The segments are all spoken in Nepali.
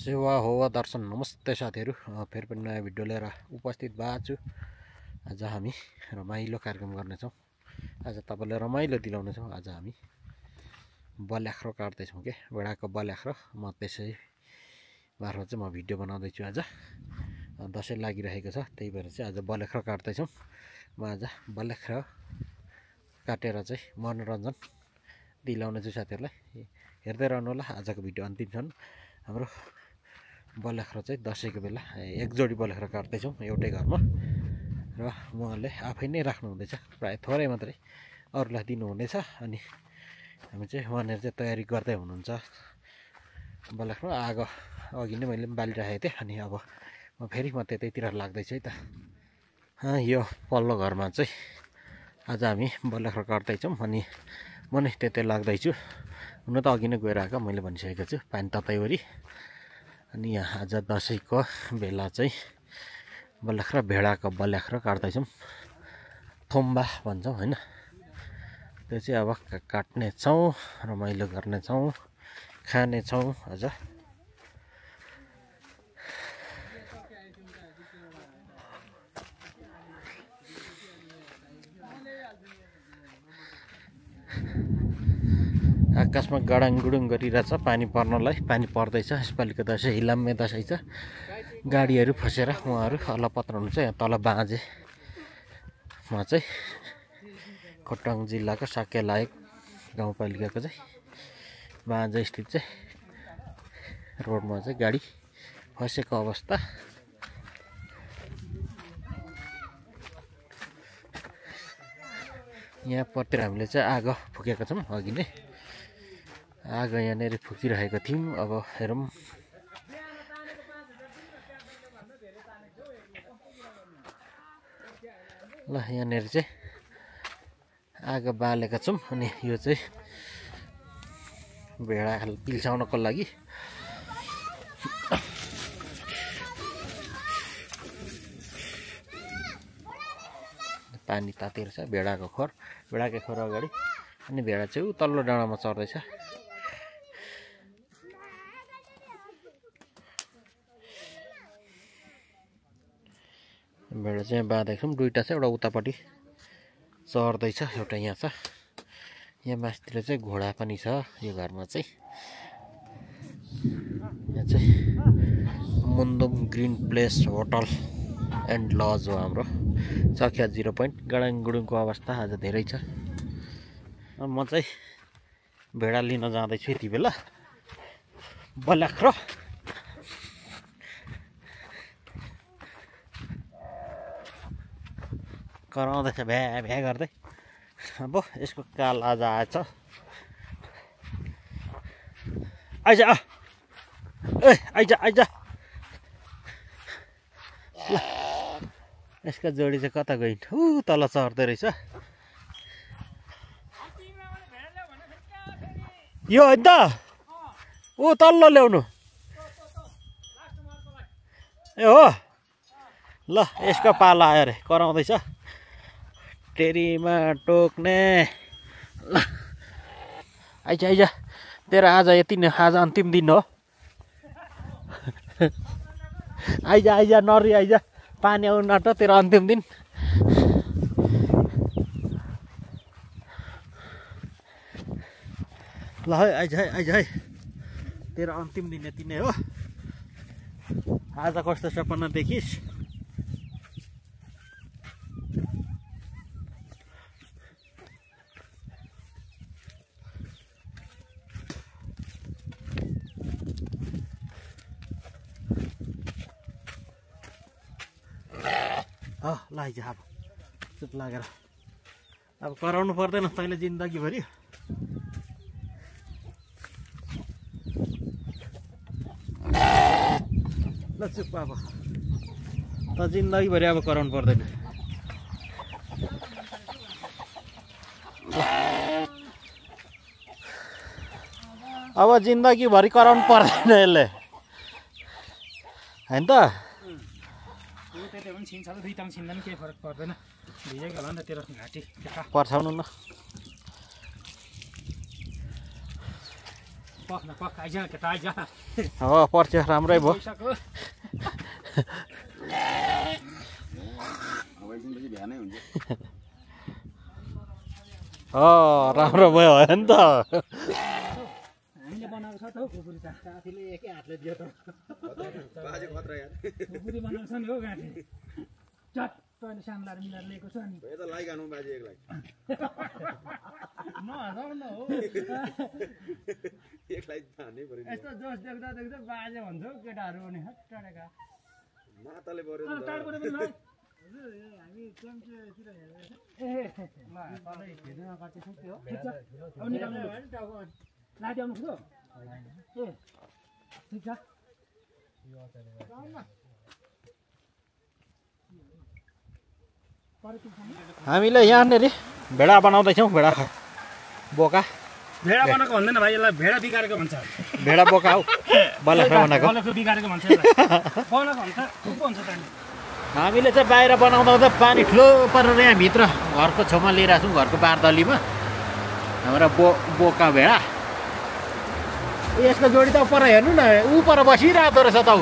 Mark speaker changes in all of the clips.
Speaker 1: सेवा हो दर्शन नमस्ते साथीहरू, फेरि पनि नयाँ भिडियो लिएर उपस्थित भएको छु। आज हामी रमाइलो कार्यक्रम गर्नेछौँ। आज तपाईँलाई रमाइलो दिलाउनेछौँ। आज हामी बल्याख्रो काट्दैछौँ के भेडाको बल्याख्रो। म त्यसै मार्फत चाहिँ म भिडियो बनाउँदैछु। आज दसैँ लागिरहेको छ, त्यही भएर चाहिँ आज बल्याख्रो काट्दैछौँ। म आज बल्याख्रो काटेर चाहिँ मनोरञ्जन दिलाउनेछु साथीहरूलाई। हेर्दै रहनु होला आजको भिडियो अन्तिमसम्म। हाम्रो बल्याख्रो चाहिँ दसैँको बेला एक जोडी बल्याख्रो काट्दैछौँ एउटै घरमा, र उहाँले आफै नै राख्नुहुँदैछ। प्रायः थोरै मात्रै अरूलाई दिनुहुनेछ। अनि हामी चाहिँ उहाँनिर चाहिँ तयारी गर्दै हुनुहुन्छ बल्याख्रो। आगो अघि नै मैले पनि बालिराखेको थिएँ। अनि अब म त्यतैतिर लाग्दैछु है त। यो पल्लो घरमा चाहिँ आज हामी बल्याख्रो काट्दैछौँ। अनि म नै त्यतै लाग्दैछु। हुन त अघि नै गएर आएको मैले भनिसकेको छु, पानी तताइवरी। अनि यहाँ आज दसैँको बेला चाहिँ बल्याख्रो भेडाको बल्याख्रो काट्दैछौँ। थोम्बा भन्छौँ होइन, त्यो चाहिँ अब काट्नेछौँ, रमाइलो गर्नेछौँ, खानेछौँ आज। आकाशमा गडाङगुडुङ गरिरहेछ पानी पर्नलाई। पानी पर्दैछ। यसपालिको दसैँ हिलाम्मे दसैँ छ। गाडीहरू फसेर उहाँहरू अलपत्र हुनुहुन्छ। यहाँ तल बाँझेमा चाहिँ खोटाङ जिल्लाको साकेलायक गाउँपालिकाको चाहिँ बाँझे स्थित चाहिँ रोडमा चाहिँ गाडी फसेको अवस्था। यहाँ परतिर हामीले चाहिँ आगो फुकेका छौँ। अघि नै आगो यहाँनिर फुकिरहेको थियौँ। अब हेरौँ ल। यहाँनिर चाहिँ आगो बालेका छौँ। अनि यो चाहिँ भेडा पिल्साउनको लागि पानी तातेर छ। भेडाको भेडाकै खोर अगाडि। अनि भेडा चाहिँ उ तल्लो डाँडामा चढ्दैछ। भेडा चाहिँ बाँधेको छौँ। दुईवटा छ, एउटा उतापट्टि चढ्दैछ, एउटा यहाँ छ। यहाँ मास्तिर चाहिँ घोडा पनि छ। यो घरमा चाहिँ यहाँ चाहिँ Mundum green place hotel and lodge हो हाम्रो। चकिया 0 पोइन्ट। गडाङगुडुङको अवस्था आज धेरै छ। म चाहिँ भेडा लिन जाँदैछु यति बेला बल्याख्रो। कराउँदैछ भ्या भ्या गर्दै। अब यसको काल आज आएछ। आइज ए आइज ल। यसको जोडी चाहिँ कता गइन्? तल चढ्दै रहेछ। यो होइन त तल्लो ल्याउनु। ए हो ल। यसको पाला आयो अरे, कराउँदैछ। टेरीमा टोक्ने ल। आइज तेरो आज यति नै, आज अन्तिम दिन हो। आइज नरी आइज, पानी आउनु आँट तेरो अन्तिम दिन। ल है आइज है, तेरो अन्तिम दिन यति नै हो। आज कस्तो सपना देखिस्? ल आइज। अब चुप लागेर अब कराउनु पर्दैन तैँले जिन्दगीभरि। ल चुप। अब त जिन्दगीभरि अब कराउनु पर्दैन। अब जिन्दगीभरि कराउनु पर्दैन यसले, होइन त? पर्छाउनु न। हो पर्छ राम्रै भयो राम्रो भयो नि त
Speaker 2: सानलार मिलाएर लिएको छ नि
Speaker 3: यो त लाइक हानु बाजे एकलाई
Speaker 2: नहसाउन हो
Speaker 3: एकलाई हान्नै पर्यो
Speaker 2: यस्तो जोस देख्दा देख्दा बाजे भन्छ केटाहरू पनि हट्टाडेका
Speaker 3: माताले पर्यो
Speaker 2: टाढ पऱ्यो पनि भाइ हामी चम्चेतिर ए ल तलै भेट्न गर्छौँ के हो ठिक छ अब निकाल्नु लाइट आउनु खोज्यो ए ठिक छ
Speaker 1: हामीले यहाँनिर भेडा बनाउँदैछौँ भेडा बोका
Speaker 2: भेडा बनाएको भन्दैन भाइ यसलाई भेडा बिगारेको भन्छ
Speaker 1: भेडा बोका हौ बलेख्रा बनाएको
Speaker 2: बिगारेको भन्छ बनाएको भन्छ को भन्छ त
Speaker 1: हामीले चाहिँ बाहिर बनाउँदा पानी ठुलो परेर यहाँ भित्र घरको छेउमा लिइरहेको छौँ घरको बारदलीमा हाम्रो बोका भेडा यसको जोडी त पर हेर्नु न ऊ पर बसिरहेको रहेछ त ऊ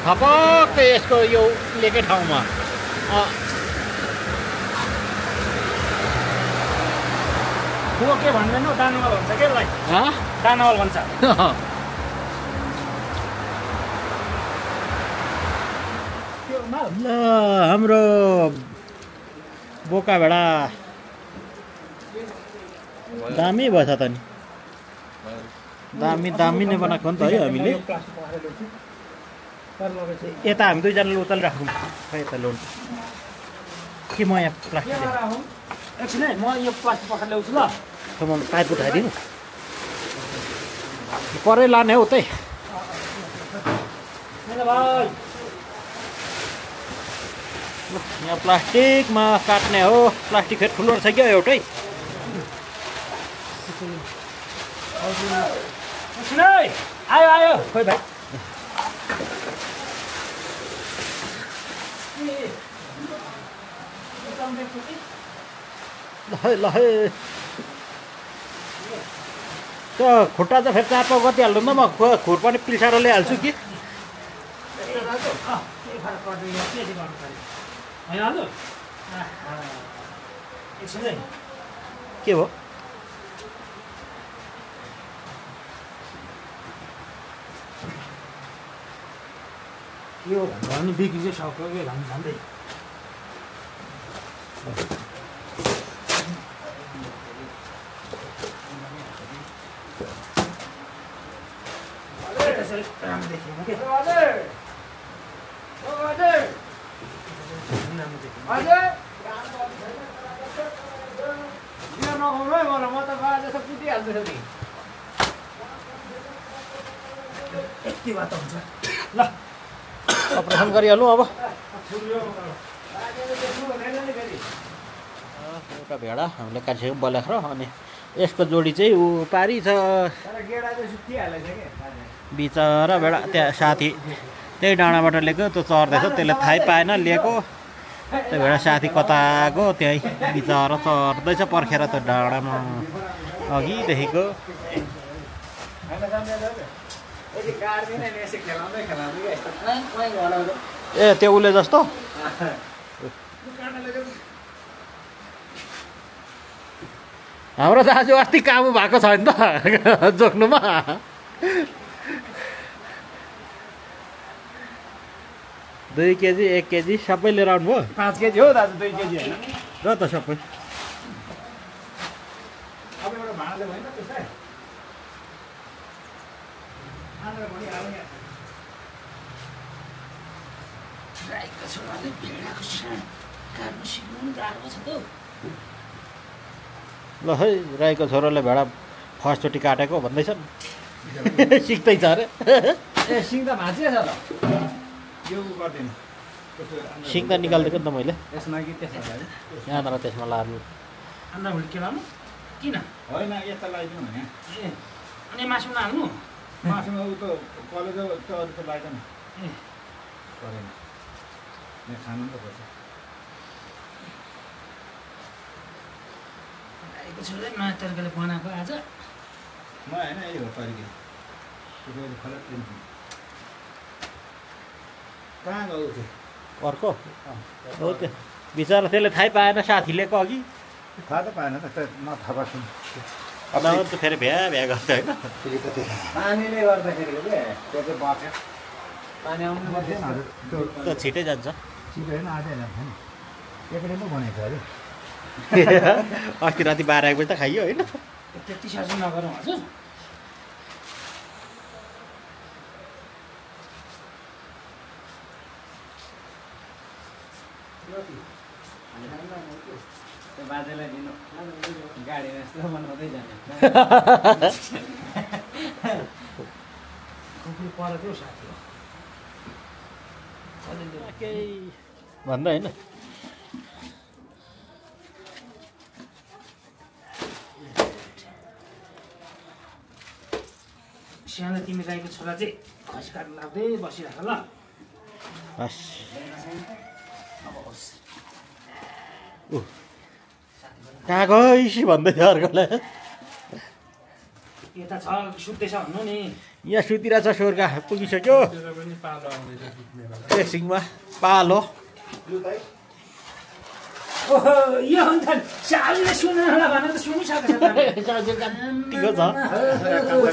Speaker 1: थपक्क यसको यो लेकै ठाउँमा
Speaker 2: के भन्दैन दानावल भन्छ के यसलाई दानावल भन्छ
Speaker 1: ल हाम्रो बोका भेडा दामी भएछ त नि दामी नै बनाएको नि त है हामीले यता हामी दुईजनाले उताले राखौँ खै यता लोन के म यहाँ प्लास्टिक
Speaker 2: एकछिन है म यो प्लास्टिक पखेर ल्याउँछु ल
Speaker 1: म पाइप उठाइदिनु परै लाने हौ त्यही
Speaker 2: भाइ
Speaker 1: यहाँ प्लास्टिकमा काट्ने हो प्लास्टिक फेरि ठुलो रहेछ क्या एउटै
Speaker 2: एकछिन है आयो आयो खोइ भाइ
Speaker 1: ल त्यो खुट्टा चाहिँ फेरि चार पाउ गरिहाल्नु न म खुर पनि पिल्साएर ल्याइहाल्छु कि के हो
Speaker 2: यो भन्नु बिक्री चाहिँ सक्यो यो भन्दै ल
Speaker 1: अपरेसन गरिहालौँ अब एउटा भेडा हामीले काटिसक्यौँ बलेख्रो अनि यसको जोडी चाहिँ ऊ पारी छ बिचरा भेडा त्यहाँ साथी त्यही डाँडाबाट लिएको त्यो चढ्दैछ त्यसले थाहै पाएन लिएको त्यो भेडा साथी कता गयो त्यहीँ बिचरा चढ्दैछ पर्खेर त्यो डाँडामा अघिदेखिको ए त्यो उसले जस्तो हाम्रो दाजु अस्ति काबु भएको छ नि त जोक्नुमा 2 केजी 1 केजी सबै लिएर आउनुभयो
Speaker 2: 5 केजी हो दाजु 2 केजी होइन
Speaker 1: र त सबै ल है राईको छोराले भेडा फर्स्टचोटि काटेको भन्दैछन् सिक्दैछ अरे
Speaker 2: ए सिङ त भाँचिया छ त
Speaker 3: यो गर्दैन
Speaker 1: सिङ त निकालिदिएको नि त मैले
Speaker 2: यसमा कि त्यसमा
Speaker 1: यहाँनिर त्यसमा लानु
Speaker 2: अन्डा भुल के लानु किन
Speaker 3: होइन यता लगाइदिउँ भने
Speaker 2: ए अनि मासुमा हाल्नु
Speaker 3: मासुमा उ त कलेज त अरू त लाग्दैन
Speaker 2: ए
Speaker 3: परेन यहाँ खानु त पर्छ
Speaker 2: छोरा नयाँ तरिकाले बनाएको आज
Speaker 3: म होइन यही हो तरिका त्यसैले फरक टेन्सन कहाँ गयो त्यो
Speaker 1: अर्को हो त्यो बिचरा त्यसले थाहै पाएन साथीले अघि
Speaker 3: थाहा त पाएन त नथाहा पाएको
Speaker 1: नभए त फेरि भ्या भ्या गर्छ होइन
Speaker 2: पानीले गर्दाखेरि के त्यो चाहिँ बच्यो पानी आउनु
Speaker 3: थिएन हजुर त्यो
Speaker 1: त्यो छिटै जान्छ
Speaker 3: छिटो होइन आधै जान्छ नि एकले पो भनेको अरे
Speaker 1: अस्ति राति 12-1 बजी त खाइयो होइन
Speaker 2: त्यति साह्रो नगरौँ हजुर त्यो बाजेलाई दिनु गाडीमा यस्तो बनाउँदै जाने कुकुर परेको साथी हो
Speaker 1: केही भन्दा होइन
Speaker 2: सानो तिमी राईको छोरा चाहिँ खसी काट्नु लाग्दै बसिरहेको ल
Speaker 1: हस् कहाँ गइसी भन्दैछ अर्कोलाई
Speaker 2: यता छ सुत्दैछ भन्नु नि
Speaker 1: यहाँ सुतिरहेछ स्वर्गा पुगिसक्यो एकछिनमा पालो
Speaker 2: ओहो यो अन्त सालले सुनेन होला भनेर त सुनिसकेको छ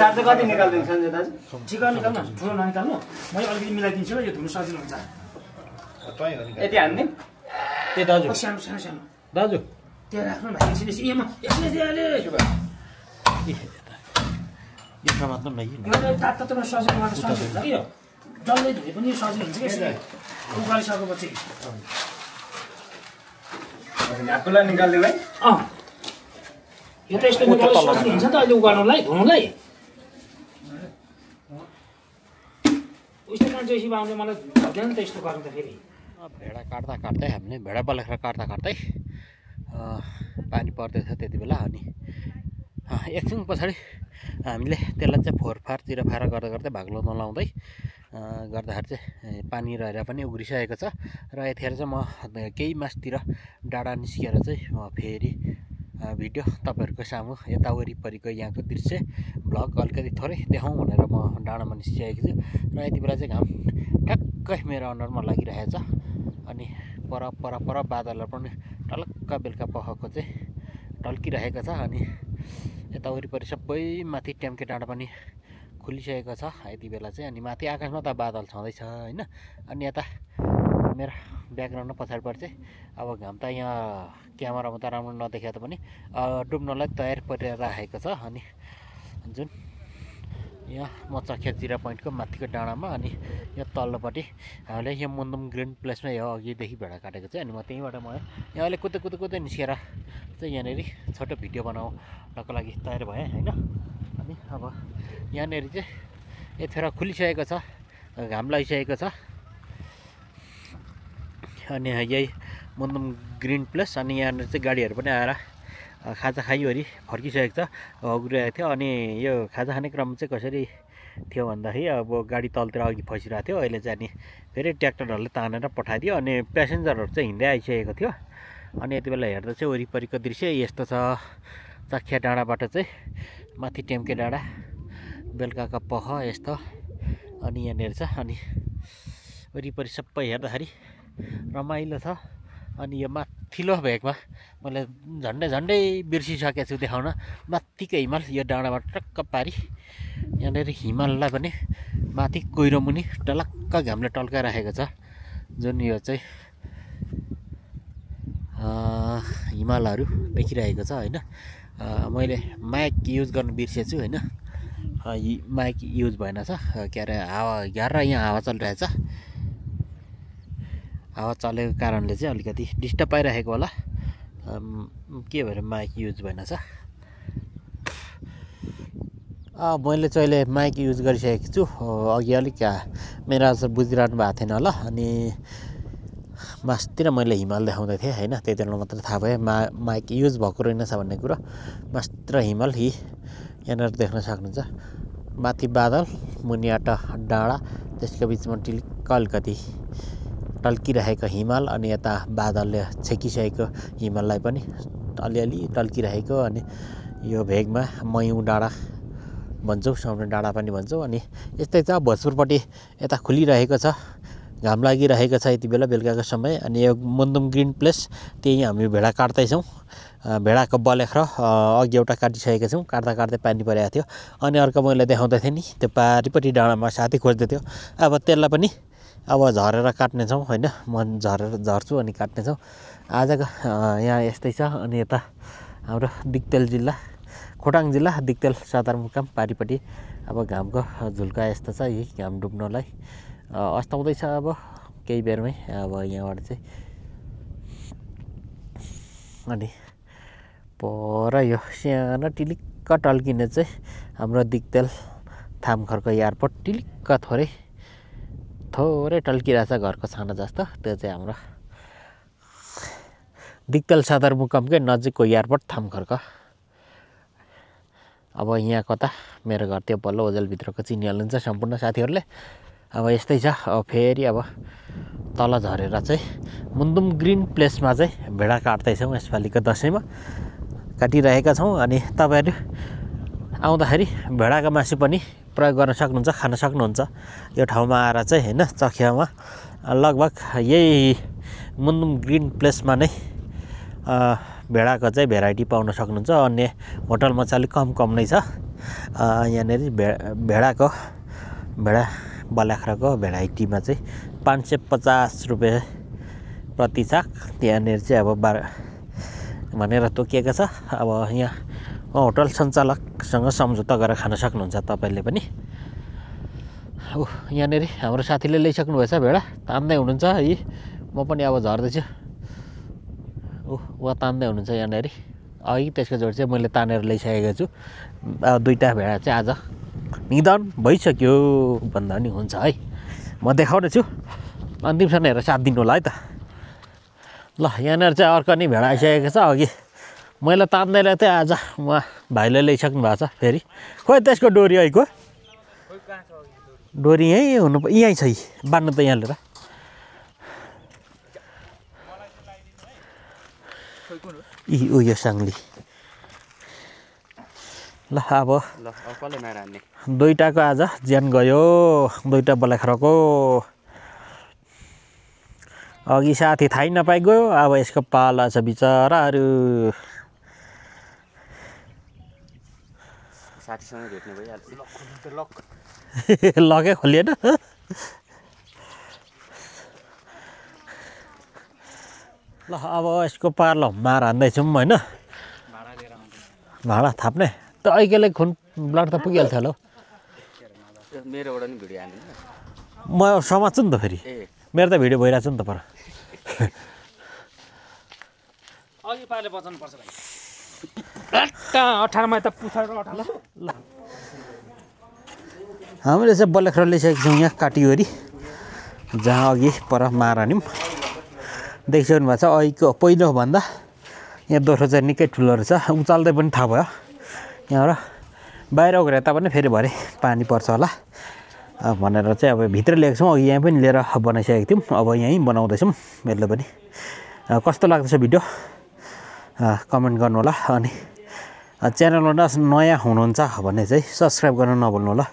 Speaker 2: चार्ज कति निकाल्दिनु सञ्जय दाजु चिकन निकाल्नु ठुलो ननिकाल्नु म अलिकति मिलाइदिन्छु ल यो धुनु सजिलो हुन्छ यति हान्ने
Speaker 1: ए दाजु
Speaker 2: सानो सानो सानो
Speaker 1: दाजु
Speaker 2: त्यहाँ राख्नु भाइ एकछिन
Speaker 1: यो समात्नु न यी
Speaker 2: यो तातो सजिलो गर्न सजिलो हुन्छ कि यो डल्लै धुए पनि सजिलो हुन्छ कि उकालिसकेपछि
Speaker 3: आफूलाई निकाल्ने भाइ
Speaker 2: यो त यस्तो निकाल्नु सजिलो हुन्छ नि त अहिले उगाल्नुलाई धुनुलाई उस्तो मान्छे सिप आउने मलाई भन्दैन नि त यस्तो गर्नु त फेरि
Speaker 1: भेडा काट्दा काट्दै हामीले भेडा बलेखरा काट्दा काट्दै पानी पर्दैछ त्यति बेला अनि एकछिन पछाडि हामीले त्यसलाई चाहिँ फोरफार चिरफार गर्दा गर्दै भाग्लो नलाउँदै गर्दाखेरि चाहिँ पानी रहेर पनि उग्रिसकेको छ र यतिखेर चाहिँ म केही मासतिर डाँडा निस्किएर चाहिँ फेरि भिडियो तपाईँहरूको सामु यता वरिपरिको यहाँको दृश्य भ्लग अलिकति थोरै देखाउँ भनेर म डाँडामा निस्किआएको छु र यति बेला चाहिँ घाम ठ्याक्कै मेरो अनुहारमा लागिरहेछ अनि पर बादलहरू पनि टलक्क बेलुका पखको चाहिँ टल्किरहेको छ अनि यता वरिपरि सबै माथि ट्याम्के डाँडा पनि खुलिसकेको छ यति बेला चाहिँ अनि माथि आकाशमा त बादल छँदैछ होइन अनि यता मेरो ब्याकग्राउन्डमा पछाडिपट्टि चाहिँ अब घाम त यहाँ क्यामेरामा त राम्रो नदेखा पनि डुब्नलाई तयार परिरहेको छ अनि जुन यहाँ म चकिया जिरा पोइन्टको माथिको डाँडामा अनि यो तल्लोपट्टि हामीले यहाँ मुन्दुम ग्रिन प्लेसमा यो अघिदेखि भेडा काटेको चाहिँ अनि म त्यहीँबाट म यहाँ अहिले कुद्दै निस्केर चाहिँ यहाँनिर छोटो भिडियो बनाउनको लागि तयार भएँ होइन अनि अब यहाँनिर चाहिँ यतिखेर खुलिसकेको छ घाम लागिसकेको छ अनि यही मुन्दुम ग्रिन प्लेस अनि यहाँनिर चाहिँ गाडीहरू पनि आएर खाजा खाइवरी फर्किसकेको छ उग्रिरहेको थियो अनि यो खाजा खाने क्रम चाहिँ कसरी थियो भन्दाखेरि अब गाडी तलतिर अघि फसिरहेको थियो अहिले चाहिँ अनि फेरि ट्र्याक्टरहरूले तानेर पठाइदियो अनि प्यासेन्जरहरू चाहिँ हिँड्दै आइसकेको थियो अनि यति बेला हेर्दा चाहिँ वरिपरिको दृश्य यस्तो छ चकिया डाँडाबाट चाहिँ माथि टेम्के डाँडा बेलुकाको पख यस्तो अनि यहाँनिर छ अनि वरिपरि सबै हेर्दाखेरि रमाइलो छ अनि यो माथिल्लो भेगमा मैले झन्डै बिर्सिसकेको छु देखाउन माथिको हिमाल यो डाँडाबाट टक्क पारी यहाँनिर हिमाललाई पनि माथि कुहिरोमुनि टलक्क घामले टल्काइराखेको छ जुन यो चाहिँ हिमालहरू देखिरहेको छ होइन मैले माइक युज गर्नु बिर्सेछु होइन माइक युज भएन छ के अरे हावा ग्यार यहाँ हावा चलिरहेछ हावा चलेको कारणले चाहिँ अलिकति डिस्टर्ब पाइरहेको होला के भएर माइक युज भएन छ मैले चाहिँ अहिले माइक युज गरिसकेको छु अघि अलिक मेरो आज बुझिरहनु भएको थिएन होला अनि मास्तिर मैले हिमाल देखाउँदै थिएँ होइन त्यति बेला मात्र थाहा भयो माइक युज भएको रहेनछ भन्ने कुरो मास्तिर हिमाल यहाँनिर देख्न सक्नुहुन्छ माथि बादल मुनिबाट डाँडा त्यसको बिचमा टिल्क अलिकति टल्किरहेको हिमाल अनि यता बादलले छेकिसकेको हिमाललाई पनि अलिअलि टल्किरहेको अनि यो भेगमा मयूँ डाँडा भन्छौँ, साउने डाँडा पनि भन्छौँ। अनि यस्तै छ भोजपुरपट्टि यता खुलिरहेको छ, घाम लागिरहेको छ यति बेला बेलुकाको समय। अनि यो मुन्दुम ग्रिन प्लेस त्यही हामी भेडा काट्दैछौँ। भेडाको बलेख्र अघि एउटा काटिसकेका छौँ, काट्दा काट्दै पानी परेको थियो। अनि अर्को मैले देखाउँदै थिएँ नि त्यो पारिपट्टि डाँडामा साथी खोज्दै थियो, अब त्यसलाई पनि अब झरेर काट्नेछौँ होइन, म झर्छु अनि काट्नेछौँ। आजको यहाँ यस्तै छ। अनि यता हाम्रो दिक्तेल जिल्ला, खोटाङ जिल्ला दिक्तेल सदरमुकाम पारिपट्टि अब घामको झुल्का यस्तो छ, यही घाम डुब्नलाई अस्ताउँदैछ अब केही बेरमै अब यहाँबाट चाहिँ। अनि पर यो सानो टिलिक्क टल्किने चाहिँ हाम्रो दिक्तेल थामखरको एयरपोर्ट टिलिक्क थोरै टल्किरहेछ घरको छाना जस्तो। त्यो चाहिँ हाम्रो दिक्तेल सदरमुकामकै नजिकको एयरपोर्ट थामखरको। अब यहाँ कता मेरो घर त्यो पल्लो ओजेलभित्रको चिनिहाल्नुहुन्छ सम्पूर्ण साथीहरूले। अब यस्तै छ। अब फेरि अब तल झरेर चाहिँ मुन्दुम ग्रिन प्लेसमा चाहिँ भेडा काट्दैछौँ। यसपालिको दसैँमा काटिरहेका छौँ। अनि तपाईँहरू आउँदाखेरि भेडाको मासु पनि प्रयोग गर्न सक्नुहुन्छ, खान सक्नुहुन्छ यो ठाउँमा आएर चाहिँ होइन। चखियामा लगभग यही मुन्दुम ग्रिन प्लेसमा नै भेडाको चाहिँ भेराइटी पाउन सक्नुहुन्छ। अन्य होटलमा चाहिँ अलिक कम नै छ। यहाँनिर भेडा बलाख्राको भेराइटीमा चाहिँ 550 रुपियाँ प्रति चाक त्यहाँनिर चाहिँ अब भनेर तोकिएको छ। अब यहाँ होटल सञ्चालकसँग सम्झौता गरेर खान सक्नुहुन्छ तपाईँले पनि। यहाँनिर हाम्रो साथीले ल्याइसक्नु भएछ भेडा, तान्दै हुनुहुन्छ है। म पनि अब झर्दैछु। उहाँ तान्दै हुनुहुन्छ यहाँनिर। अघि त्यसको जोड चाहिँ मैले तानेर ल्याइसकेको छु। दुईवटा भेडा चाहिँ आज निधन भइसक्यो भन्दा पनि हुन्छ है। म देखाउने छु, अन्तिमसम्म हेरेर साथ दिनु होला है त। ल यहाँनिर चाहिँ अर्को नि भेडा आइसकेको छ। अघि मैले तान्दै थिएँ, आज उहाँ भाइले ल्याइसक्नु भएको छ फेरि। खोइ त्यसको डोरी अहिलेको डोरी यहीँ हुनु, यहीँ छ बान्नु त यहाँ लिएर। उयो साङ्ली। ल अब दुईटाको आज ज्यान गयो, दुईटा बलाख्राको। अघि साथी थाहै नपाइ गयो, अब यसको पाला छ बिचराहरू।
Speaker 4: साथीसँग भेट्नु भइहाल्छ।
Speaker 1: लकै खोलिएन। ल अब यसको पार्लो मार हान्दैछौँ होइन। भाडा थाप्ने त अहिलेलाई खुन ब्लड त पुगिहाल्थ्यो होला हौ।
Speaker 4: मेरोबाट नि भिडियो हान्दिनु
Speaker 1: म समात्छु नि त फेरि, मेरो त भिडियो भइरहेको छ नि त पर।
Speaker 2: अघि पाले बचाउनु पर्छ भाइ। 18 मा त पुछाड 18।
Speaker 1: ल हामीले चाहिँ बलेख्रा ल्याइसकेको छौँ यहाँ काटिवरी, जहाँ अघि पर मार हान्यौँ। देखिसक्नु भएको छ अहिलेको पहिलोभन्दा यहाँ दोस्रो चाहिँ निकै ठुलो रहेछ। उचाल्दै पनि थाहा भयो यहाँबाट। बाहिर उग्रे तापनि फेरि भरे पानी पर्छ होला भनेर चाहिँ अब भित्र ल्याएको छौँ। अघि यहाँ पनि लिएर बनाइसकेको थियौँ, अब यहीँ बनाउँदैछौँ यसले पनि। कस्तो लाग्दैछ भिडियो कमेन्ट गर्नु होला। अनि च्यानलमा नयाँ हुनुहुन्छ भने चाहिँ सब्सक्राइब गर्न नभुल्नु होला।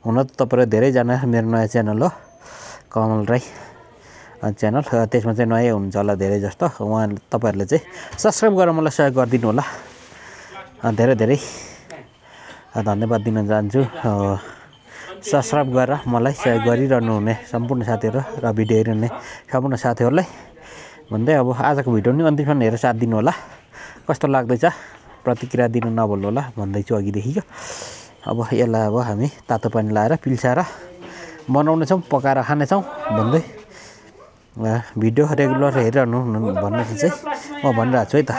Speaker 1: हुन त तपाईँहरू धेरैजना मेरो नयाँ च्यानल हो कमल राई च्यानल, त्यसमा चाहिँ नयाँ हुनुहुन्छ होला धेरै जस्तो। उहाँ तपाईँहरूले चाहिँ सब्सक्राइब गरेर मलाई सहयोग गरिदिनु होला। धेरै धेरै धन्यवाद दिन चाहन्छु सब्सक्राइब गरेर मलाई सहयोग गरिरहनु हुने सम्पूर्ण साथीहरू र भिडियो हेर्ने सम्पूर्ण साथीहरूलाई भन्दै अब आजको भिडियो नि अन्तिमसम्म हेरेर साथ दिनु होला। कस्तो लाग्दैछ प्रतिक्रिया दिन नभुल्नु होला भन्दैछु अघिदेखिको। अब यसलाई अब हामी तातो पानी लाएर पिल्साएर बनाउनेछौँ, पकाएर खानेछौँ भन्दै भिडियो रेगुलर हेरिरहनु भन्ने चाहिँ म भनिरहेको छु है त।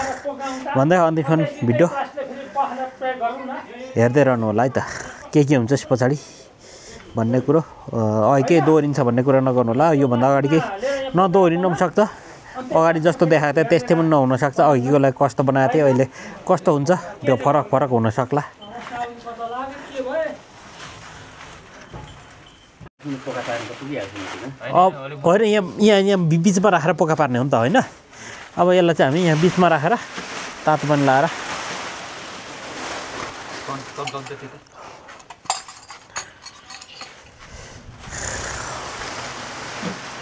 Speaker 1: भन्दै अन्तिमसम्म भिडियो हेर्दै रहनु होला है त। के हुन्छ पछाडि भन्ने कुरो के दोहोरिन्छ भन्ने कुरा नगर्नु होला। योभन्दा अगाडि केही नदोहोरिनु पनि सक्छ, अगाडि जस्तो देखाएको थियो त्यस्तै पनि नहुनसक्छ। अघिकोलाई कस्तो बनाएको थियो अहिले कस्तो हुन्छ त्यो फरक हुनसक्ला। अब होइन यहाँ बिचमा राखेर पोका पार्ने हो नि त होइन। अब यसलाई चाहिँ हामी यहाँ बिचमा राखेर तातो पानी लाएर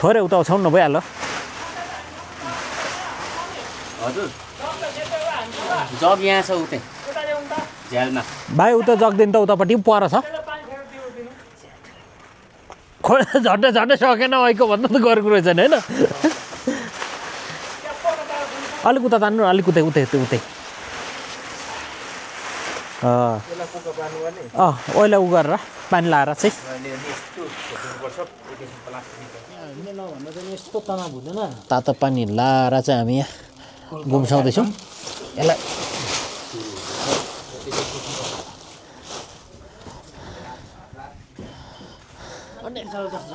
Speaker 1: थोरै उता उठाउनु न भइहाल्यो
Speaker 4: हजुर जग यहाँ छ उतै झ्यालमा
Speaker 1: भाइ उता जग्दिन त उतापट्टि पनि पर छ खोइ झन्डै झन्डै सकेन ऐको भन्दा त गरेको रहेछ नि होइन अलिक उता तान्नु अलिक उतै उतै उतै ओइला उ गरेर पानी लाएर चाहिँ
Speaker 2: यस्तो तनाव हुँदैन
Speaker 1: तातो पानी लाएर चाहिँ हामी यहाँ घुम्साउँदैछौँ यसलाई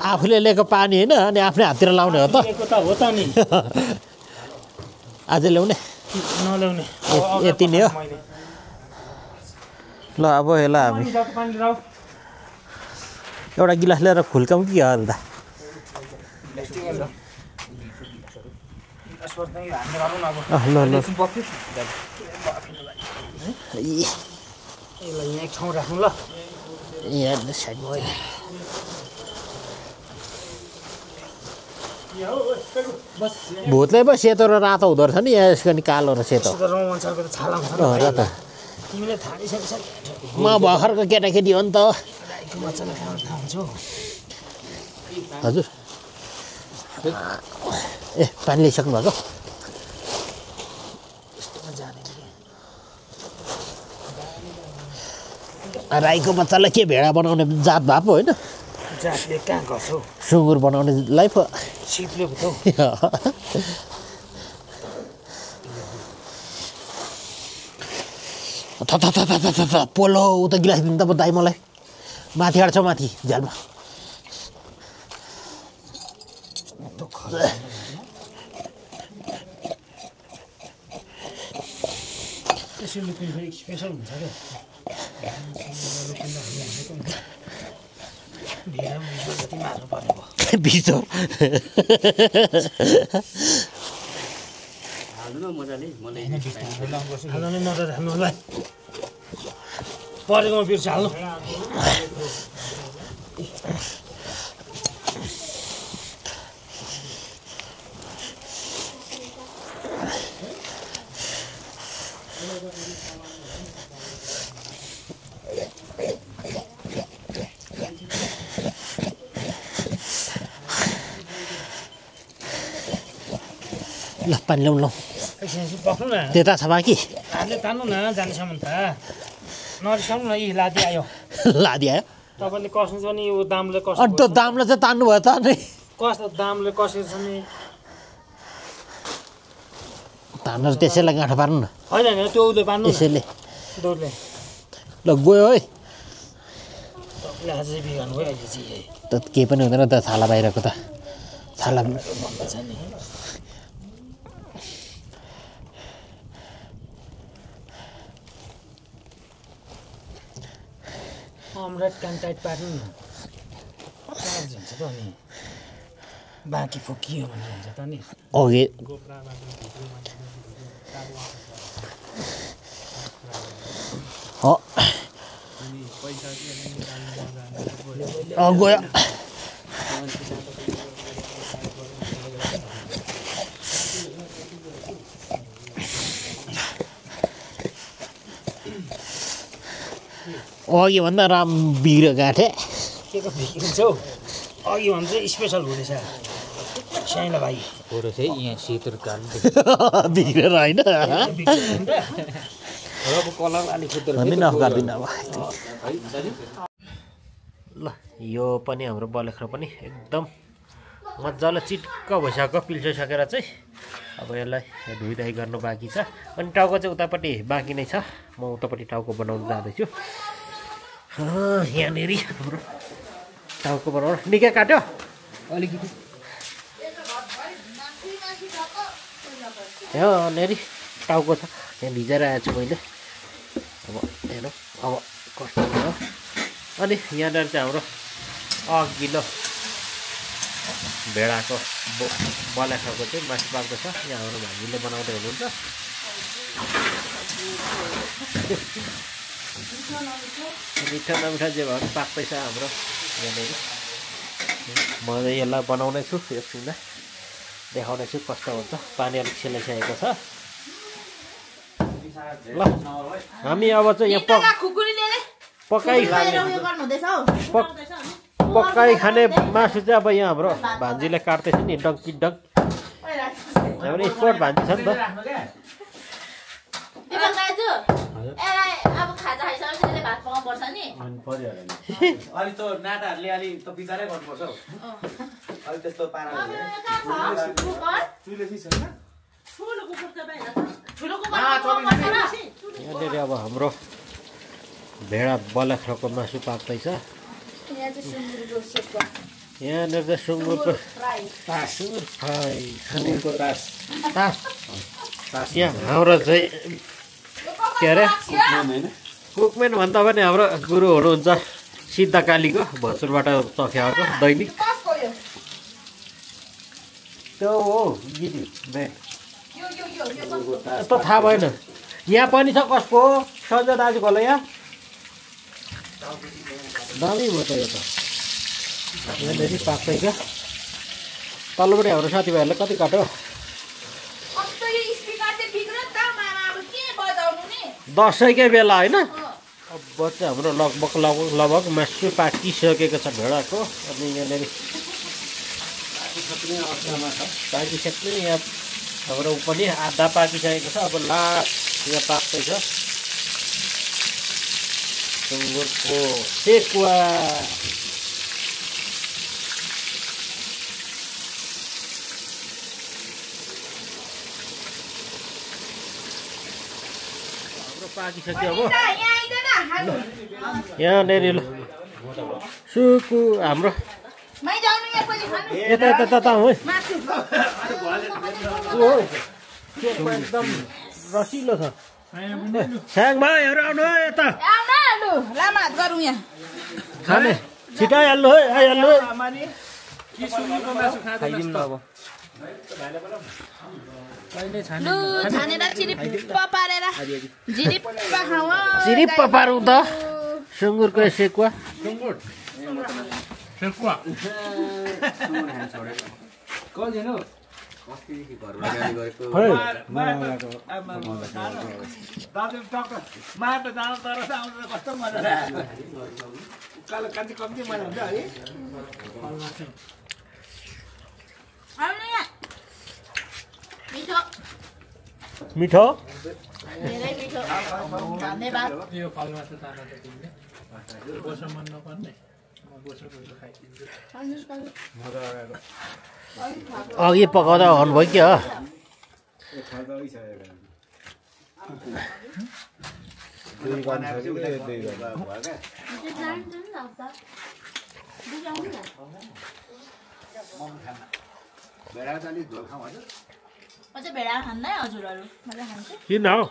Speaker 1: आफूले लिएको पानी होइन अनि आफ्नै हाततिर लाउने हो त
Speaker 2: हो त नि
Speaker 1: आज ल्याउने
Speaker 2: नल्याउने
Speaker 1: यति नै हो ल अब यसलाई हामी एउटा गिलास लिएर खुल्काउँ कि हाल्दा ल ल
Speaker 2: यहाँ एक ठाउँ राख्नु ल
Speaker 1: यहाँ साइडमा भुतले पो सेतो र रातो हुँदो रहेछ नि यहाँ यसको नि कालो र सेतो
Speaker 2: रौमाञ्चको त छाला हुन्छ
Speaker 1: र त
Speaker 2: तिमीले थाहा छ
Speaker 1: म भर्खरको केटाकेटी हो नि त
Speaker 2: मजाले खानु थाहा हुन्छ
Speaker 1: हजुर ए पानी ल्याइसक्नु भएको राईको बच्चालाई के भेडा बनाउने जात भए पो होइन
Speaker 2: जातले कहाँ गर्छ हौ
Speaker 1: सुँगुर बनाउनेलाई पो
Speaker 2: सिपले भुतौ
Speaker 1: पोलो उता गिलास दिनु त दाइ मलाई माथि आँट्छ माथि झ्यालमा
Speaker 2: त्यसैले पनि फेरि स्पेसल हुन्छ क्या ढिँडो जति मार्नु पर्ने भयो
Speaker 1: बिचो
Speaker 4: हाल्नु न मजाले मलाई
Speaker 2: हाल्नु नै नजर हाल्नु होला परेकोमा बिर्स हाल्नु
Speaker 1: ल पानी ल्याउनु लौ
Speaker 2: एकछिन पक्नु न
Speaker 1: त्यता छ बाँकी
Speaker 2: हातले तान्नु न जानेसम्म त नरिसाउनु न यी लादी आयो
Speaker 1: लादी आयो
Speaker 2: तपाईँले कस्नु छ नि यो दामले कस
Speaker 1: अनि त्यो दामलाई चाहिँ तान्नु भयो त अनि
Speaker 2: कस्तो दामले कसेको छ नि
Speaker 1: तान्न त्यसैलाई गाँठो पार्नु न
Speaker 2: होइन होइन त्यो उसले बान्नु न
Speaker 1: त्यसैले
Speaker 2: दौडले
Speaker 1: ल गयो है
Speaker 2: तपाईँले अझै बिगार्नु भयो अहिले चाहिँ
Speaker 1: त केही पनि हुँदैन त छाला बाहिरको त छाला
Speaker 2: भन्दा छ नि अमलेट काम टाइट पार्नु न चार्ज हुन्छ त अनि बाँकी फोकियो भने हुन्छ त नि
Speaker 1: अघि गयो अघि भन्दा राम बिग्रियो गाँठे
Speaker 2: के को बिग्रिन्छ हौ अघि भने चाहिँ स्पेसल हुँदैछ साइला भाइ
Speaker 4: यहाँ सेतो कालो
Speaker 1: बिग्रेर होइन
Speaker 4: कलर अलिक
Speaker 1: भन्दिनँ गर्दिनँ अब ल यो पनि हाम्रो बलेख्रो पनि एकदम मजाले चिट्क भइसक्यो पिल्सिसकेर चाहिँ अब यसलाई धुइधाइ गर्नु बाँकी छ अनि टाउको चाहिँ उतापट्टि बाँकी नै छ म उतापट्टि टाउको बनाउनु जाँदैछु यहाँनिर हाम्रो टाउको बनाउनु निकै काट्यो
Speaker 4: अलिकति
Speaker 1: यहाँनिर टाउको छ यहाँ भिजाएर आएको छु मैले अब हेरौँ अब कस्तो भयो अनि यहाँनिर चाहिँ हाम्रो अघिल्लो भेडाको बलेखाको चाहिँ मासु पाक्दो छ यहाँ हाम्रो भाइले बनाउँदै हुनुहुन्छ मिठा नमिठा जे भयो भने पाक्दैछ हाम्रो यहाँनिर म चाहिँ यसलाई बनाउने छु एकछिन देखाउने छु कस्तो हुन्छ पानी अलिक सेलाइसकेको छ ल हामी अब चाहिँ यहाँ पकाइ खाने मासु चाहिँ अब यहाँ हाम्रो भान्जीले काट्दैछ नि डङ्की डङ्क हाम्रो स्पोर्ट भान्जी छ नि त
Speaker 3: अलि त नाताहरूले अलि त विचारै गर्नुपर्छ हौ अलि त्यस्तो पारा
Speaker 1: यहाँनिर अब हाम्रो भेडा बलाख्रोको मासु पाक्दैछ यहाँनिर चाहिँ सुँगुरको फ्राई खानेको तास यहाँ हाम्रो चाहिँ के अरे कुकमेन भन्दा पनि हाम्रो गुरु हुनुहुन्छ सिद्धकालीको भोजपुरबाट चख्याएको दैनिक त्यो हो गिरी यस्तो थाहा भएन यहाँ पनि छ कसको हो सञ्जय दाजुको होला यहाँ दामी भयो त यो त यहाँनिर पाक्दैछ तल्लोपट्टि हाम्रो साथीभाइहरूले कति काट्यो 10कै बेला होइन अब चाहिँ हाम्रो लगभग मासु पाकिसकेको छ भेडाको अनि यहाँनिर पाकिसक्ने यहाँ हाम्रो पनि आधा पाकिसकेको छ अब लास्ट यहाँ पाक्दैछ सुँगुरको सेकुवा पाकिसक्यो अब यहाँनिर सुकु हाम्रो यता यता यता हो एकदम रसिलो छ स्याङ भाइहरू आउनु है यता खाने छिटो आइहाल्नु है आइहाल्नु है खाइदिउँ न अब चिरिप्प पारौँ त सुँगुरको सेकुवा मिठो अघि पकाउँदा भन्नुभयो क्या
Speaker 5: भेडा खान्दै हजुरहरू
Speaker 1: किन हौ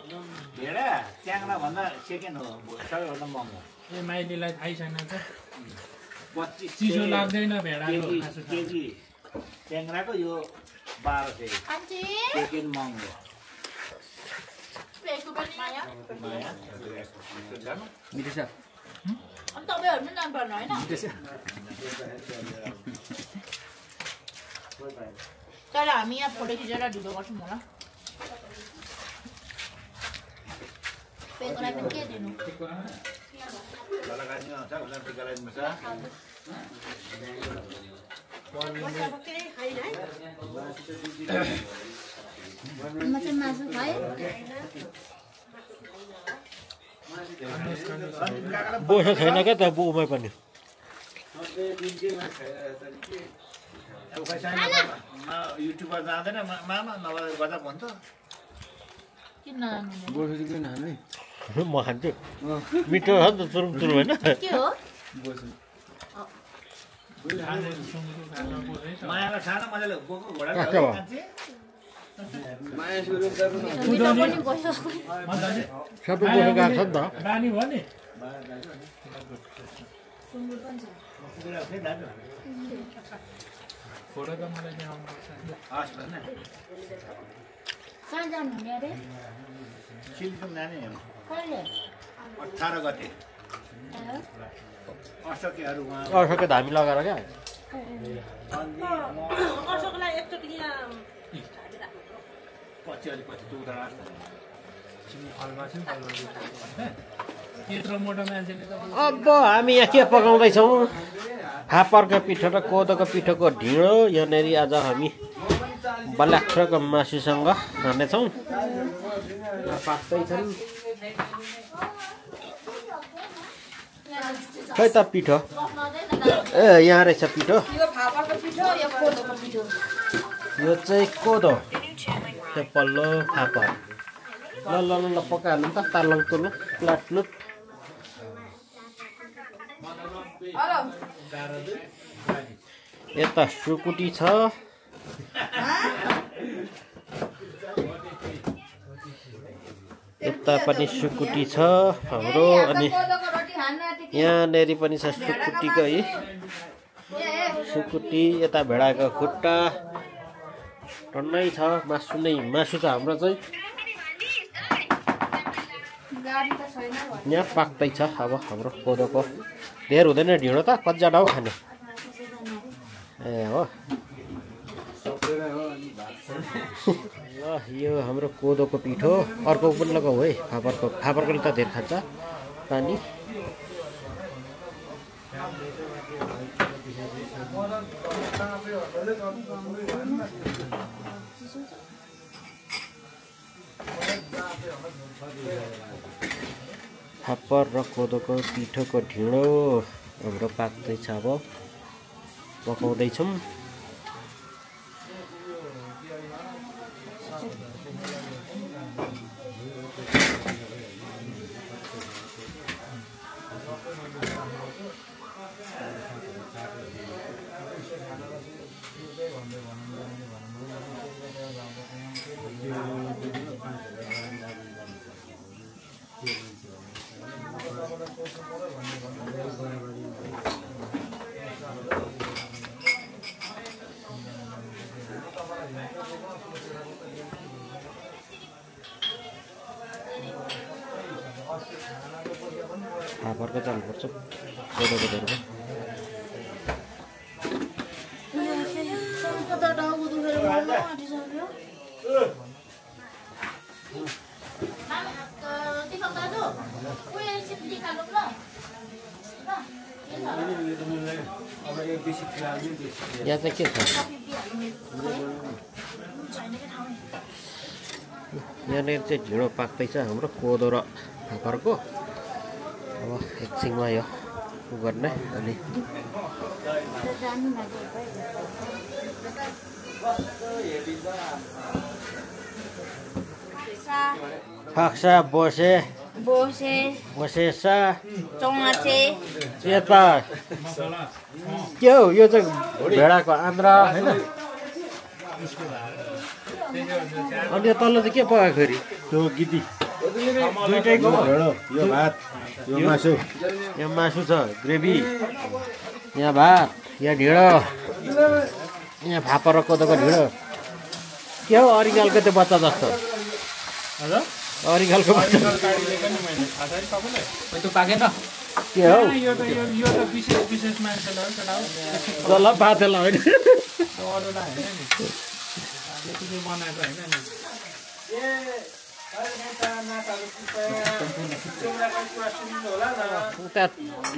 Speaker 3: भेडा च्याङ्रा भन्दा सेकेन्ड हो सबैभन्दा महँगो
Speaker 2: ए माइलीलाई थाहै छैन त
Speaker 3: 25
Speaker 2: चिसो लाग्दैन भेडाको
Speaker 3: केजी च्याङ्राको यो 1200 सेकेन्ड महँगो
Speaker 4: मिठो छ
Speaker 5: तपाईँहरू पनि जानुपर्ने होइन तर हामी यहाँ फोटो खिचेर ढिलो गर्छौँ होला पेकोलाई पनि के दिनु मासु खाए
Speaker 1: बोसो छैन क्या त बुमै पनि
Speaker 3: युट्युबर जाँदैन मामा नभए गर्दा भन्छ
Speaker 5: किन
Speaker 1: म खान्छु मिठो छ नि त चुरुम चुरुम होइन
Speaker 5: के हो
Speaker 3: मायालाई खान मजाले गएको घोडा
Speaker 1: सबै बोसो गएको छ नि त
Speaker 2: बानी भयो नि फोटो त मलाई देखाउनुपर्छ
Speaker 5: कहाँ जानु हुने अरे
Speaker 3: सिलिगुडी जाने
Speaker 5: कहिले
Speaker 3: 18 गते अशोकेहरू उहाँ
Speaker 1: अर्को धामी लगाएर क्या
Speaker 3: पछि अलिकति दुध
Speaker 2: यत्रो मोटो मान्छेले त
Speaker 1: अब हामी यहाँ के पकाउँदैछौँ फापरको पिठो र कोदोको पिठोको ढिँडो यहाँनिर आज हामी बल्याख्रको मासुसँग खानेछौँ पाक्दैछन् खै त पिठो ए यहाँ रहेछ पिठो
Speaker 5: यो फापरको पिठो यो कोदोको पिठो
Speaker 1: यो चाहिँ कोदो त्यो पल्लो फापर ल ल ल ल पकाइहाल्नु त तालङ तुलुक प्लाटलुक यता सुकुटी छ यता पनि सुकुटी छ हाम्रो अनि यहाँनेरि पनि छ सुकुटीको है सुकुटी यता भेडाको खुट्टा टन्नै छ मासु नै मासु छ हाम्रो चाहिँ यहाँ पाक्दैछ अब हाम्रो कोदोको धेर हुँदैन ढिँडो त कतिजना हो खाने ए हो ल यो हाम्रो कोदोको पिठो अर्को पनि लगाऊ है फापरकोले त धेर खान्छ पानी फापर र कोदोको पिठोको ढिँडो हाम्रो पाक्दैछ अब पकाउँदैछौँ फापरको चाल्नुपर्छ कोदोको धेरै यहाँ चाहिँ के छ यहाँनिर चाहिँ ढिँडो पाक्दैछ हाम्रो कोदो र फापरको अब एकछिनमा यो गर्ने अनि फाक्सा बसे बसेसा यता के हो यो चाहिँ भेडाको आन्द्रा होइन अनि यो तल्लो चाहिँ के पकाएको फेरि
Speaker 6: त्यो गिटी दुईटैको भेडो यो भात यो मासु
Speaker 1: यहाँ मासु छ ग्रेभी यहाँ भात यहाँ ढिँडो यहाँ फापर र कोदोको ढिँडो के हो अरिगालको त्यो बच्चा जस्तो अरिगालको बच्चा
Speaker 4: पाकेन
Speaker 1: के हो
Speaker 2: यो त विशेष मान्छेलाई हो केटा हो
Speaker 1: जल पातेला होइन
Speaker 2: अरूलाई होइन नि त्यति बनाएको होइन नि
Speaker 1: त्यहाँ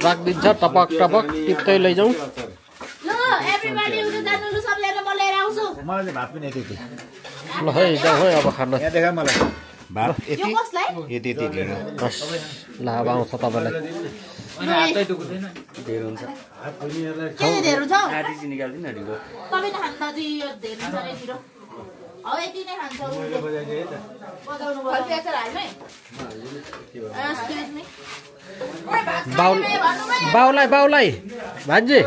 Speaker 1: राखिदिन्छ टपक टपक टिप्दै लैजाउँ
Speaker 5: ल एभ्रीबडी उठ्नु जानु ल सबैजना म लिएर आउँछु
Speaker 6: मलाई चाहिँ भात पनि यति यति
Speaker 1: ल है जाउँ है अब खान
Speaker 6: यहाँ देखा मलाई भात
Speaker 5: यो
Speaker 6: यति
Speaker 5: कसलाई
Speaker 6: यति यति ढिँडो
Speaker 1: बस ल अब आउँछ तपाईँलाई
Speaker 4: हातै दुख्दैन ढेर हुन्छ
Speaker 5: के धेरै छ
Speaker 4: आधी चाहिँ निकाल्दिन ढिँडो
Speaker 5: तपाईँ खानु दाजु यो धेरै छ रे ढिँडो हो यति नै खान्छ बजाउनु भयो अचार हाल्नु है एक्सक्युज मी
Speaker 1: बाउलाई भान्जी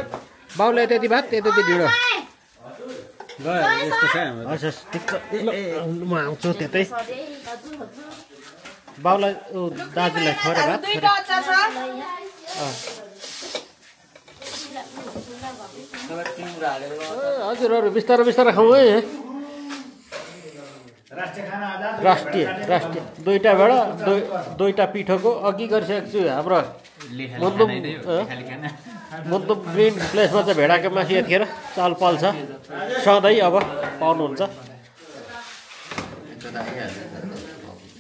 Speaker 1: बाउलाई त्यति भात त्यति ढिँडो
Speaker 6: यस्तो छ हाम्रो
Speaker 1: हस् ठिक छ ल म आउँछु त्यतै बाउलाई दाजुलाई थोरै भात हजुरहरू बिस्तारै बिस्तारै खाउँ है राष्ट्रिय दुईटा भेडा दुईटा पिठोको अघि गरिसकेको छु हाम्रो मुन्तुम ग्रिन प्लेसमा चाहिँ भेडाको मासु यतिखेर चाल पाल्छ सधैँ अब पाउनुहुन्छ।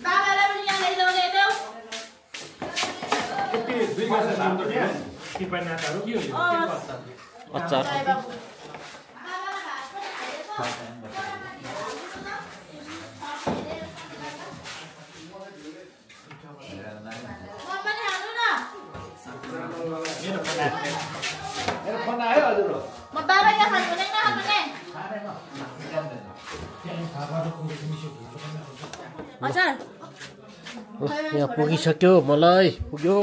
Speaker 5: बाबालाई पनि यहाँ ल्याइदेऊ
Speaker 1: अचार
Speaker 5: म बाबा यहाँ खानु हुँदैन नखानु अचार
Speaker 1: यहाँ पुगिसक्यो मलाई पुग्यो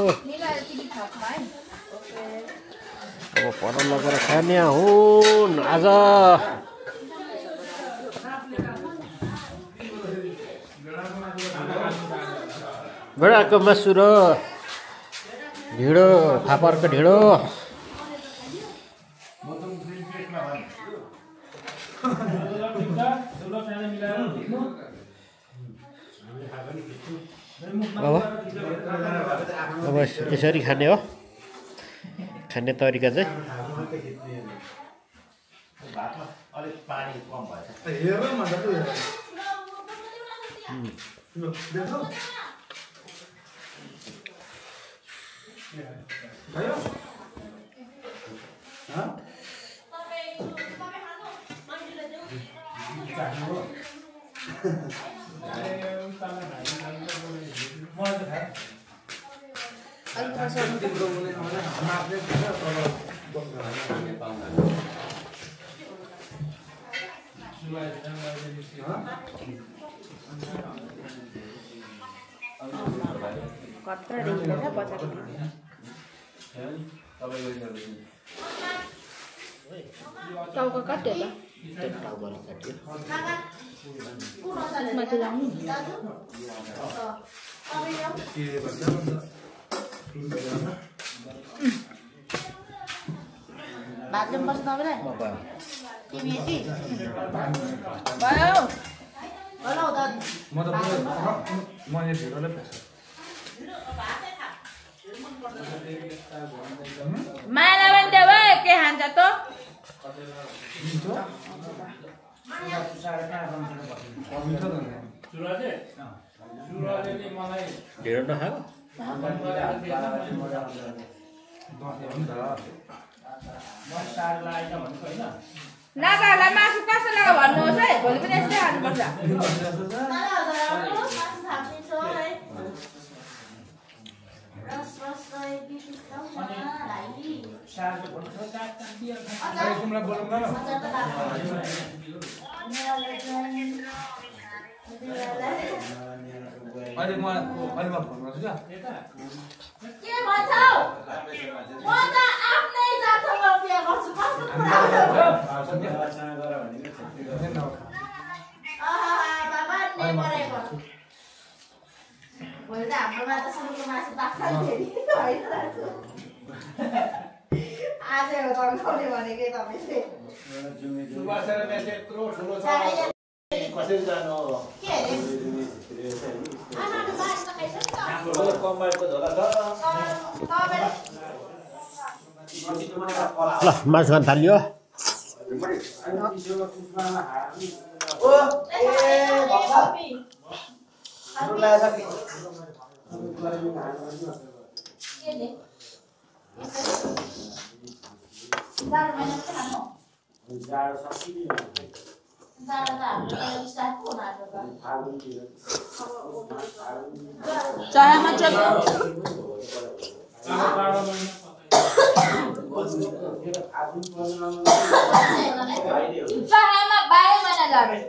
Speaker 1: अब पर लगेर खाने हुन् आज भेडाको मासु र ढिँडो फापरको ढिँडो अब यसरी खाने हो खाने तरिका चाहिँ
Speaker 5: टाउको काट्यो त माथि लाउनु भात ल्याउनुपर्छ तपाईँलाई तिमी यति भयो होला हौ दाजु मायालाई पनि देऊ है के खान्छ त
Speaker 1: ढिँडो नखाएको
Speaker 5: नागाहरूलाई मासु कसो लगा भन्नुहोस् है भोलि पनि यस्तै खानुपर्छ
Speaker 3: अहिले म फोन गर्छु क्या
Speaker 5: के भन्छौ म त आफ्नै जातसँग बिहे गर्छु कस्तो कुरा हो बाबा ने गरेको भोलि त हाम्रोमा त सुरुको मासु पाक्छ नि फेरि होइन दाजु आज हो तर्काउने भनेकै तपाईँले
Speaker 6: कसरी जानु
Speaker 5: के अरे
Speaker 6: कम्बाइनको झोला छ
Speaker 1: ल मासु खान थालियो
Speaker 5: चायामा चल्यो चायामा 12 महिना लाग्यो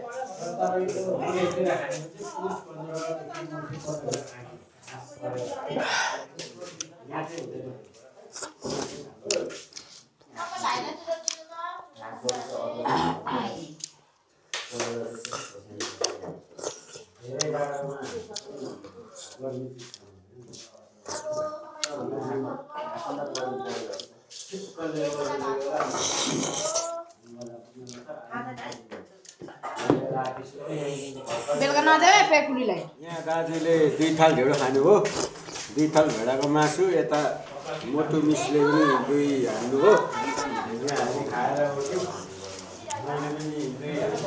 Speaker 5: बेलुका नदेऊ पेकुलीलाई
Speaker 6: यहाँ दाजुले 2 थाल ढेँडो खानुभयो 2 थाल भेडाको मासु यता मोटो मिसले पनि दुई हाल्नु हो यहाँ हामी खाएर उठ्यौँ मैले पनि दुई हाल्नु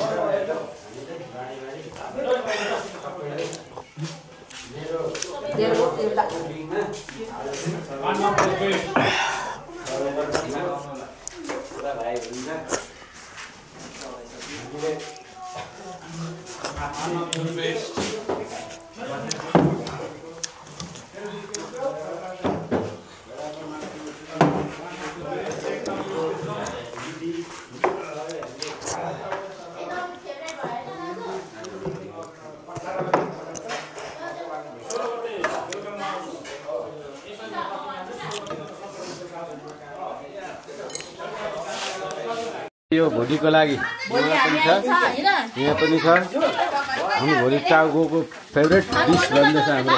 Speaker 6: यो भोलिको लागि यहाँ पनि छ हामी भोलि टाउको फेभरेट डिस भन्दैछ हाम्रो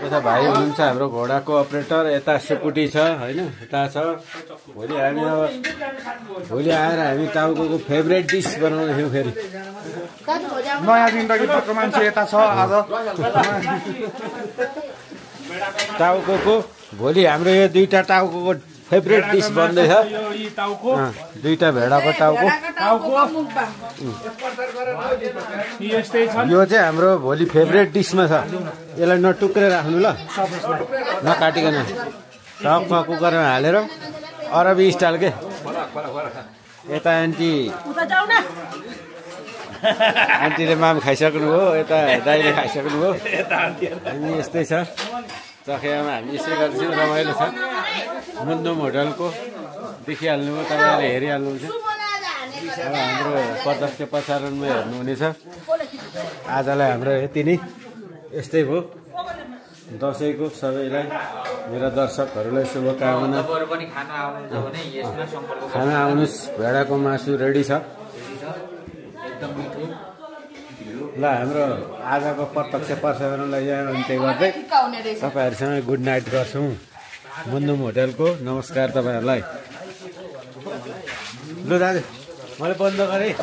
Speaker 6: यता भाइ हुनुहुन्छ हाम्रो घोडाको अपरेटर यता सेकुटी छ होइन यता छ भोलि हामी अब भोलि आएर हामी टाउको फेभरेट डिस बनाउँदैछौँ फेरि
Speaker 2: नयाँ जिन्दगी भएको मान्छे यता छ आज
Speaker 6: टाउको भोलि हाम्रो यो दुईटा टाउको फेभरेट डिस बन्दैछ दुईटा भेडाको टाउको यो चाहिँ हाम्रो भोलि फेभरेट डिसमा छ यसलाई नटुक्रे राख्नु ल नकाटिकन टकमा कुकरमा हालेर अरबी स्टाइल के यता आन्टीले माम खाइसक्नु हो यता दाइले खाइसक्नु हो अनि यस्तै छ चखेमा हामी यसै गर्छौँ रमाइलो छ मुन्दुम होटलको देखिहाल्नु हो तपाईँहरूले हेरिहाल्नुहुन्छ अब हाम्रो प्रत्यक्ष प्रसारणमा हेर्नुहुनेछ आजलाई हाम्रो यति नै यस्तै भयो दसैँको सबैलाई मेरा दर्शकहरूलाई शुभकामना खाना आउनुहोस् भेडाको मासु रेडी छ ल हाम्रो आजको प्रत्यक्ष प्रसारणलाई यहाँ अन्त्य गर्दै तपाईँहरूसँग गुड नाइट गर्छौँ मुन्दुम होटलको नमस्कार तपाईँहरूलाई ल दाजु मैले बन्द गरेँ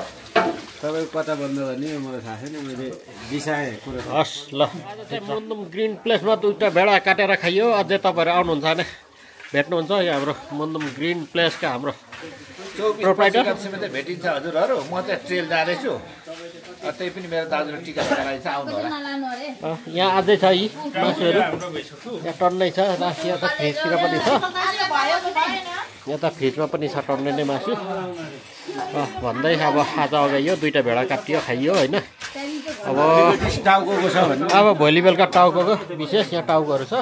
Speaker 6: तपाईँ कता बन्द गर्ने मलाई थाहा छैन मैले बिसाएँ कुरो
Speaker 1: हस् ल मुन्दुम ग्रिन प्लेसमा दुईवटा भेडा काटेर खाइयो अझै तपाईँहरू आउनुहुन्छ भने भेट्नुहुन्छ यो हाम्रो मुन्दुम ग्रिन प्लेसका हाम्रो प्रोप्राइटर
Speaker 3: भेटिन्छ हजुरहरू म चाहिँ ट्रेल जाँदैछु त्यही पनि मेरो दाजुले टिका लगाइन्छ आउनु होला
Speaker 1: यहाँ अझै छ यी मासुहरू यहाँ टन्नै छ यता फ्रिजतिर पनि छ यता फ्रिजमा पनि छ टन्नै नै मासु भन्दै अब आज अगाइयो दुईवटा भेडा काटियो खाइयो होइन अब
Speaker 6: टाउको छ भन्नु
Speaker 1: अब भोलि बेलुका टाउको विशेष यहाँ टाउकोहरू छ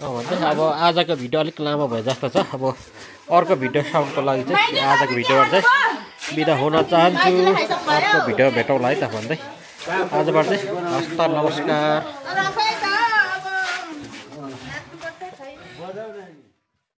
Speaker 1: भन्दै अब आजको भिडियो अलिक लामो भए जस्तो छ अब अर्को भिडियो साउन्डको लागि चाहिँ आजको भिडियोबाट चाहिँ बिदा हुन चाहन्छु अर्को भिडियो भेटौँला है त भन्दै आजबाट चाहिँ हस्त नमस्कार